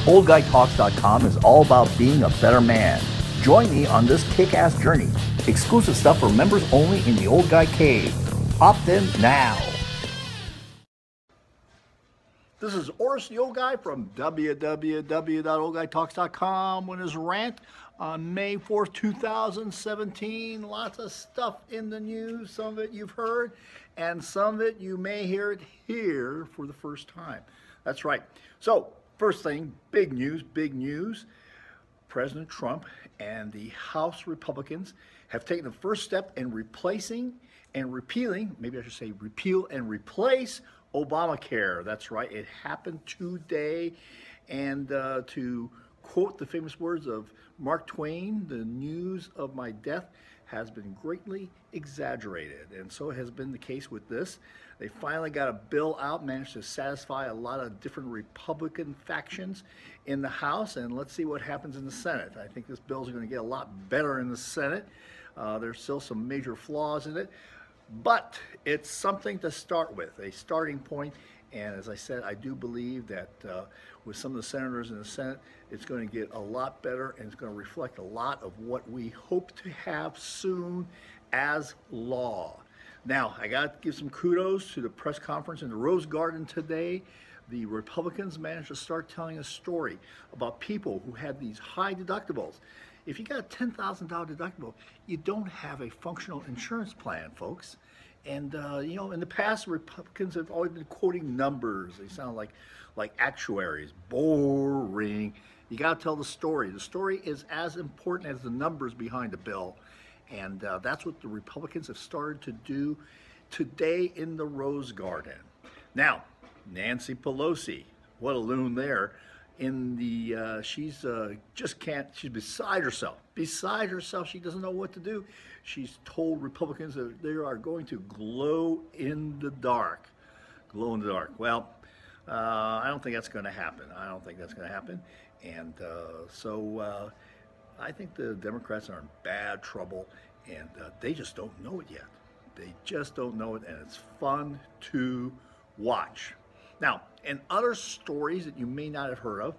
OldGuyTalks.com is all about being a better man. Join me on this kick-ass journey. Exclusive stuff for members only in the Old Guy Cave. Opt in now. This is Oris the Old Guy from www.oldguytalks.com when his rant on May 4th, 2017. Lots of stuff in the news. Some of it you've heard, and some of it you may hear it here for the first time. That's right. So, first thing, big news, big news. President Trump and the House Republicans have taken the first step in replacing and repealing, maybe I should say repeal and replace Obamacare. That's right, it happened today. And to quote the famous words of Mark Twain, the news of my death has been greatly exaggerated. And so has been the case with this. They finally got a bill out, managed to satisfy a lot of different Republican factions in the House, and let's see what happens in the Senate. I think this bill is going to get a lot better in the Senate. There's still some major flaws in it, but it's something to start with, a starting point. And as I said, I do believe that with some of the senators in the Senate, it's going to get a lot better, and it's going to reflect a lot of what we hope to have soon as law. Now, I got to give some kudos to the press conference in the Rose Garden today. The Republicans managed to start telling a story about people who had these high deductibles. If you got a $10,000 deductible, you don't have a functional insurance plan, folks. And, you know, in the past, Republicans have always been quoting numbers. They sound like actuaries. Boring. You got to tell the story. The story is as important as the numbers behind the bill. And that's what the Republicans have started to do today in the Rose Garden. Now, Nancy Pelosi, what a loon there. In the, she's just can't, she's beside herself. Beside herself, she doesn't know what to do. She's told Republicans that they are going to glow in the dark. Glow in the dark. Well, I don't think that's going to happen. I don't think that's going to happen. And so I think the Democrats are in bad trouble, and they just don't know it yet. They just don't know it, and it's fun to watch. Now, in other stories that you may not have heard of,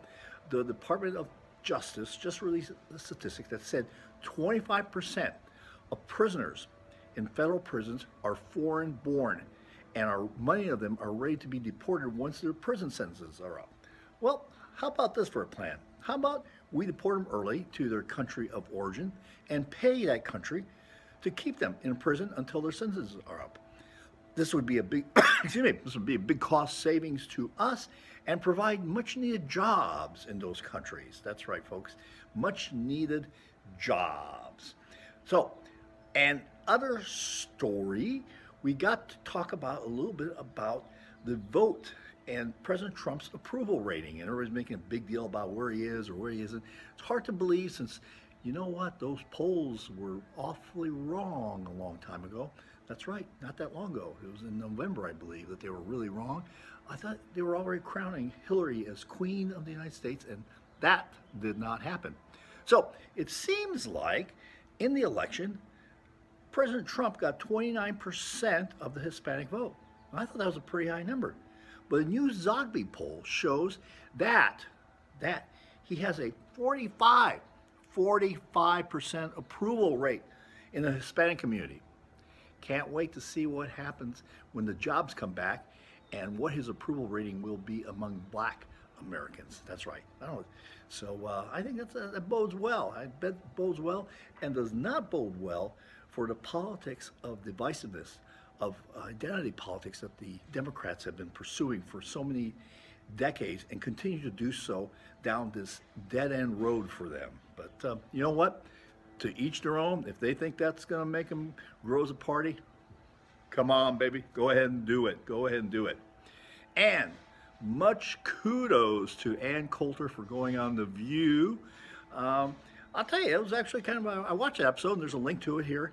the Department of Justice just released a statistic that said 25% of prisoners in federal prisons are foreign-born, and many of them are ready to be deported once their prison sentences are up. Well, how about this for a plan? How about we deport them early to their country of origin and pay that country to keep them in prison until their sentences are up? This would be a big, excuse me, this would be a big cost savings to us and provide much needed jobs in those countries. That's right, folks, much needed jobs. So, and other story, we got to talk about a little bit about the vote and President Trump's approval rating. And everybody's making a big deal about where he is or where he isn't. It's hard to believe, since, you know what, those polls were awfully wrong a long time ago. That's right, not that long ago. It was in November, I believe, that they were really wrong. I thought they were already crowning Hillary as Queen of the United States, and that did not happen. So it seems like in the election, President Trump got 29% of the Hispanic vote. I thought that was a pretty high number. But a new Zogby poll shows that he has a 45% approval rate in the Hispanic community. Can't wait to see what happens when the jobs come back and what his approval rating will be among Black Americans. That's right. So I think that bodes well. I bet it bodes well, and does not bode well for the politics of divisiveness, of identity politics that the Democrats have been pursuing for so many decades and continue to do so down this dead-end road for them. But you know what? To each their own. If they think that's going to make them grow as a party, come on, baby. Go ahead and do it. Go ahead and do it. And much kudos to Coulter for going on The View. I'll tell you, it was actually kind of I watched that episode, and there's a link to it here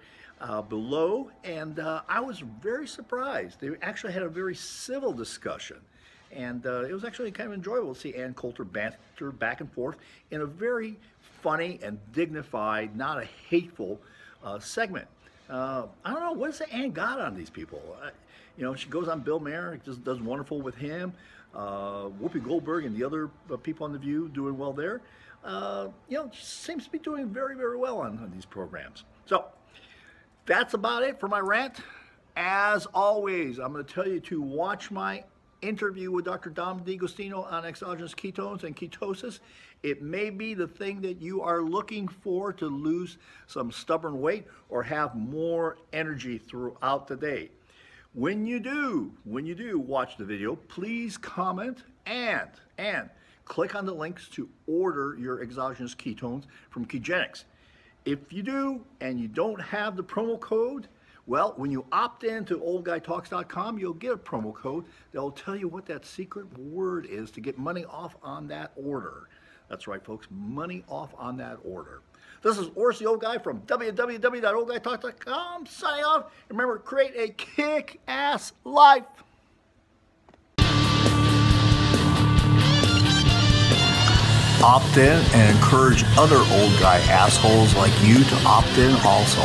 below, and I was very surprised. They actually had a very civil discussion, and it was actually kind of enjoyable to see Coulter banter back and forth in a very funny and dignified, not a hateful segment. I don't know, what has Ann got on these people? You know, she goes on Bill Maher, just does wonderful with him. Whoopi Goldberg and the other people on The View doing well there. Seems to be doing very, very well on these programs. So that's about it for my rant. As always, I'm going to tell you to watch my interview with Dr. Dom D'Agostino on exogenous ketones and ketosis. It may be the thing that you are looking for to lose some stubborn weight or have more energy throughout the day. When you do watch the video, please comment and click on the links to order your exogenous ketones from Ketogenics. If you do and you don't have the promo code, well, when you opt in to oldguytalks.com, you'll get a promo code that will tell you what that secret word is to get money off on that order. That's right, folks, money off on that order. This is Orsi the Old Guy from www.oldguytalks.com signing off. Remember, create a kick-ass life. Opt in and encourage other old guy assholes like you to opt in also.